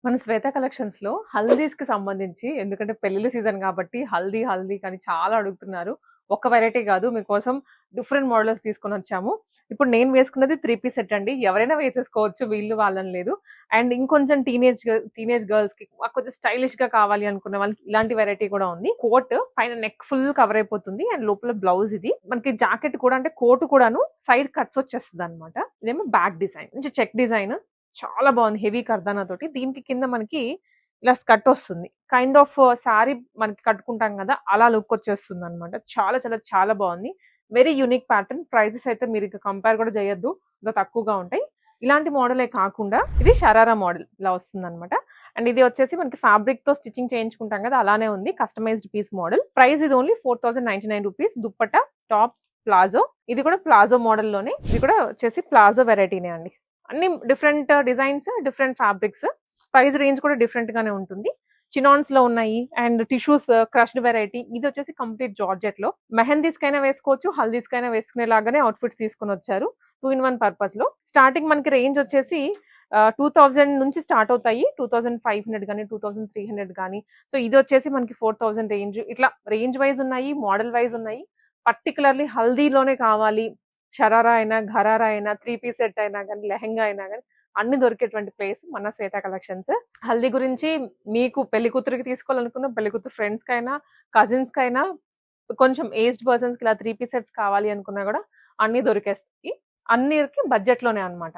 మన శ్వేత కలెక్షన్స్‌లో హల్దీస్‌కి సంబంధించి ఎందుకంటే పెళ్ళిళ్ళ సీజన్ కాబట్టి హల్దీ, హల్దీ కానీ చాలా అడుగుతున్నారు. ఒక్క వేరైటీ కాదు మీకోసం డిఫరెంట్ మోడల్స్ తీసుకొనొచ్చాము. ఇప్పుడు నేను వేసుకున్నది 3 పీస్ సెట్ అండి. ఎవరైనా వేసేసుకోవచ్చు వీళ్ళు వాళ్ళని లేదు. అండ్ ఇంకొంచెం టీనేజ్ గర్ల్స్‌కి కొంచెం స్టైలిష్‌గా కావాలి అనుకున్న వాళ్ళకి ఇలాంటి వేరైటీ కూడా ఉంది. కోట్ పైన నెక్ ఫుల్ కవర్ అయిపోతుంది. అండ్ లోపల బ్లౌజ్ ఇది. మనకి జాకెట్ కూడా అంటే కోట్ కూడాను సైడ్ కట్స్ వచ్చేస్తదన్నమాట. ఇదేమో బ్యాక్ డిజైన్. మంచి చెక్ డిజైన్. చాలా బాగుంది. హెవీ కర్దానా తోటి. దీనికి కింద మనకి ఇలా స్కర్ట్ వస్తుంది. కైండ్ ఆఫ్ సారీ మనకి కట్టుకుంటాం కదా! అలా లుక్ వచ్చేస్తుందన్నమాట. చాలా చాలా చాలా బాగుంది. Very unique pattern. ప్రైజెస్ అయితే మీరు ఇక కంపేర్ కూడా చేయొద్దు. ఇంకా తక్కువగా ఉంటాయి. ఇలాంటి మోడలే కాకుండా ఇది షరారా మోడల్ ఇలా వస్తుందన్నమాట. అండ్ ఇది వచ్చేసి మనకి ఫ్యాబ్రిక్ తో స్టిచ్చింగ్ చేయించుకుంటాం కదా! అలానే ఉంది. Customized piece model. ప్రైస్ ఇది only 4099 rupees. Dupatta, top, palazzo. ఇది కూడా ప్లాజో మోడల్ లోనే. ఇది కూడా వచ్చేసి ప్లాజో వెరైటీనే అండి. అన్ని different designs, different fabrics. Price range కూడా డిఫరెంట్ గానే ఉంటుంది. చినాన్స్ లో ఉన్నాయి అండ్ టిష్యూస్ క్రష్డ్ వెరైటీ. ఇది వచ్చేసి కంప్లీట్ జార్జెట్ లో మెహందీస్ కైనా వేసుకోవచ్చు, హల్దీస్ కైనా వేసుకునేలాగానే అవుట్ఫిట్స్ తీసుకుని వచ్చారు. 2-in-1 పర్పస్ లో. స్టార్టింగ్ మనకి రేంజ్ వచ్చేసి 2000 నుంచి స్టార్ట్ అవుతాయి. 2500 కానీ 2300 కానీ. సో ఇది వచ్చేసి మనకి 4000 రేంజ్. ఇట్లా రేంజ్ వైజ్ ఉన్నాయి, మోడల్ వైజ్ ఉన్నాయి. పర్టికులర్లీ హల్దీలోనే కావాలి, షరారా అయినా, ఘరారా అయినా, 3 పీస్ సెట్ అయినా కానీ, లెహెంగా అయినా కానీ అన్ని దొరికేటువంటి ప్లేస్ మన శ్వేత కలెక్షన్స్. హల్దీ గురించి మీకు పెళ్లి కూతురికి తీసుకోవాలనుకున్న పెళ్లి కూతురు ఫ్రెండ్స్ కైనా, కజిన్స్ కైనా, కొంచెం ఏజ్డ్ పర్సన్స్ కి ఇలా 3 పీస్ సెట్స్ కావాలి అనుకున్నా కూడా అన్ని దొరికేస్తాయి. అన్నిటికి బడ్జెట్ లోనే అన్నమాట.